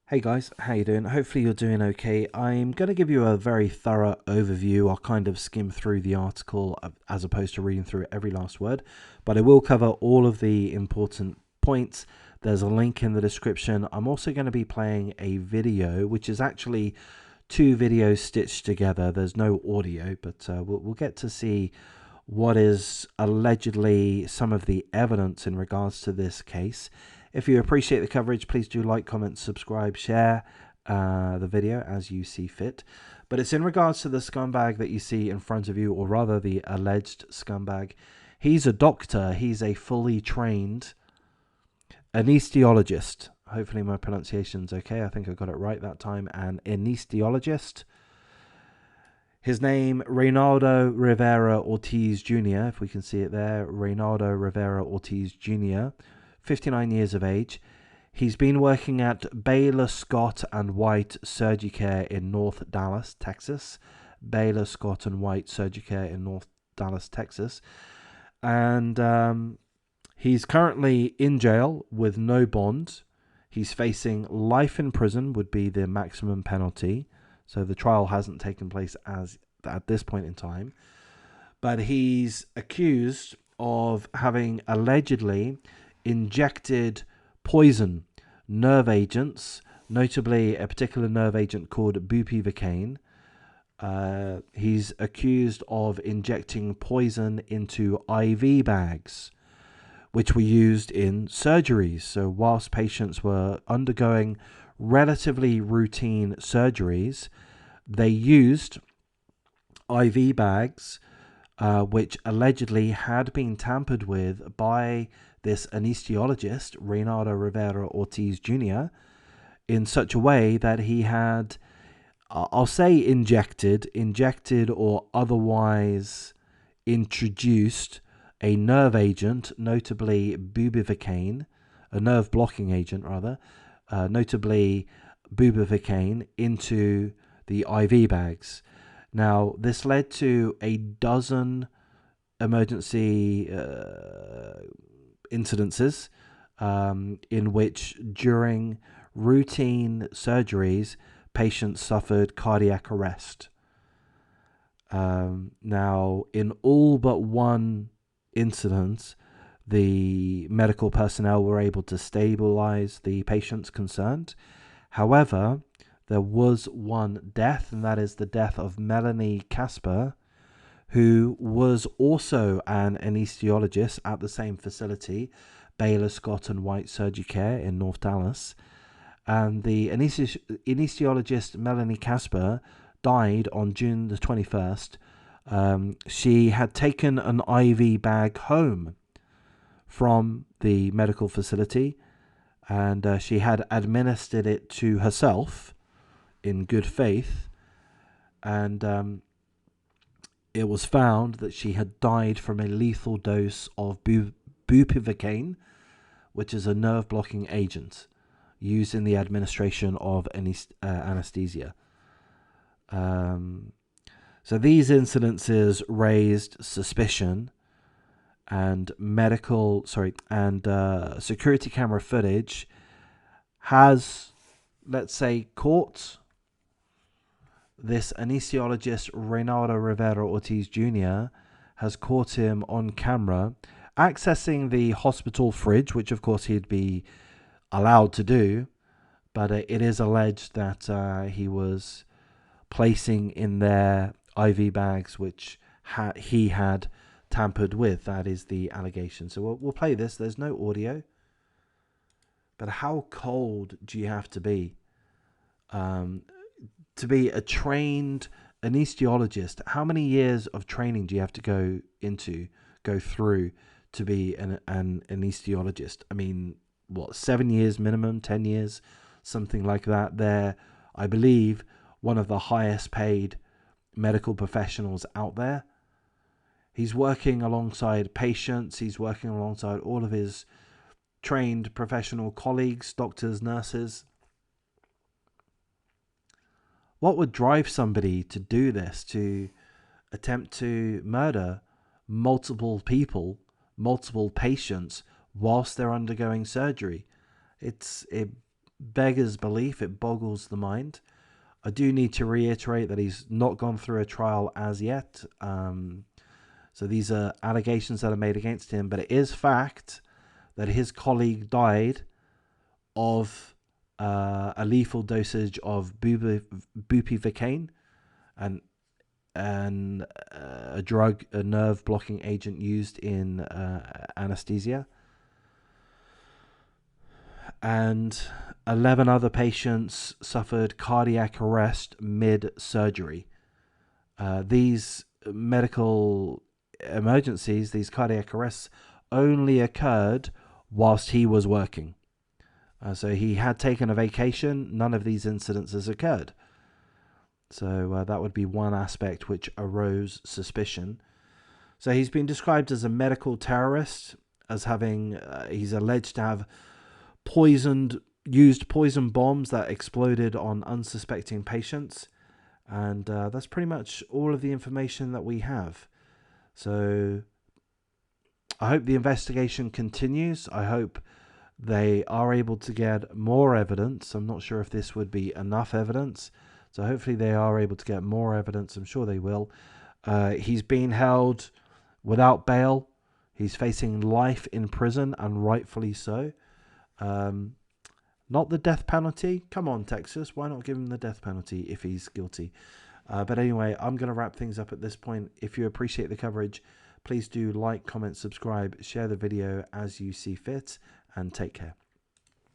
Hey guys, how you doing? Hopefully you're doing okay. I'm going to give you a very thorough overview. I'll kind of skim through the article as opposed to reading through every last word, but I will cover all of the important points. There's a link in the description. I'm also going to be playing a video, which is actually two videos stitched together. There's no audio, but we'll get to see what is allegedly some of the evidence in regards to this case. If you appreciate the coverage, please do like, comment, subscribe, share the video as you see fit. But it's in regards to the scumbag that you see in front of you, or rather the alleged scumbag. He's a doctor. He's a fully trained anesthesiologist. Hopefully my pronunciation's okay. I think I got it right that time. An anesthesiologist. His name, Reynaldo Rivera Ortiz Jr., if we can see it there. Reynaldo Rivera Ortiz Jr., 59 years of age. He's been working at Baylor Scott and White Surgicare in North Dallas, Texas. Baylor Scott and White Surgicare in North Dallas, Texas. And he's currently in jail with no bond. He's facing life in prison would be the maximum penalty. So the trial hasn't taken place as at this point in time. But he's accused of having allegedly injected poison nerve agents, notably a particular nerve agent called bupivacaine. He's accused of injecting poison into IV bags, which were used in surgeries. So whilst patients were undergoing relatively routine surgeries, they used IV bags, which allegedly had been tampered with by this anesthesiologist, Reynaldo Rivera Ortiz Jr., in such a way that he had, I'll say injected or otherwise introduced a nerve agent, notably bupivacaine, a nerve blocking agent rather, notably bupivacaine, into the IV bags. Now, this led to a dozen emergency incidences in which, during routine surgeries, patients suffered cardiac arrest. Now, in all but one incident, the medical personnel were able to stabilize the patients concerned. However, there was one death, and that is the death of Melanie Casper, who was also an anesthesiologist at the same facility, Baylor Scott and White Surgicare in North Dallas. And the anesthesiologist Melanie Casper died on June the 21st. She had taken an IV bag home from the medical facility, and she had administered it to herself in good faith, and it was found that she had died from a lethal dose of bupivacaine, which is a nerve blocking agent used in the administration of anesthesia. So these incidences raised suspicion, and security camera footage has, let's say, caught this anesthesiologist, Reynaldo Rivera Ortiz Jr., has caught him on camera accessing the hospital fridge, which of course he'd be allowed to do, but it is alleged that he was placing in their IV bags which he had tampered with. That is the allegation. So we'll play this. There's no audio, but how cold do you have to be a trained anesthesiologist? How many years of training do you have to go through to be an anesthesiologist? I mean, what, 7 years minimum, 10 years, something like that. They're, I believe, one of the highest paid medical professionals out there. He's working alongside patients. He's working alongside all of his trained professional colleagues, doctors, nurses. What would drive somebody to do this, to attempt to murder multiple people, multiple patients, whilst they're undergoing surgery? beggars belief. It boggles the mind. I do need to reiterate that he's not gone through a trial as yet. So these are allegations that are made against him, but it is fact that his colleague died of a lethal dosage of bupivacaine, and a drug, a nerve blocking agent used in anesthesia. And 11 other patients suffered cardiac arrest mid-surgery. These medical emergencies, these cardiac arrests, only occurred whilst he was working. So he had taken a vacation. None of these incidences occurred. So that would be one aspect which arose suspicion. So he's been described as a medical terrorist, as having, he's alleged to have used poison bombs that exploded on unsuspecting patients. And that's pretty much all of the information that we have. So I hope the investigation continues. I hope they are able to get more evidence. I'm not sure if this would be enough evidence. So hopefully they are able to get more evidence. I'm sure they will. He's being held without bail. He's facing life in prison, and rightfully so. Not the death penalty. Come on, Texas. Why not give him the death penalty if he's guilty? But anyway, I'm going to wrap things up at this point. If you appreciate the coverage, please do like, comment, subscribe, share the video as you see fit, and take care.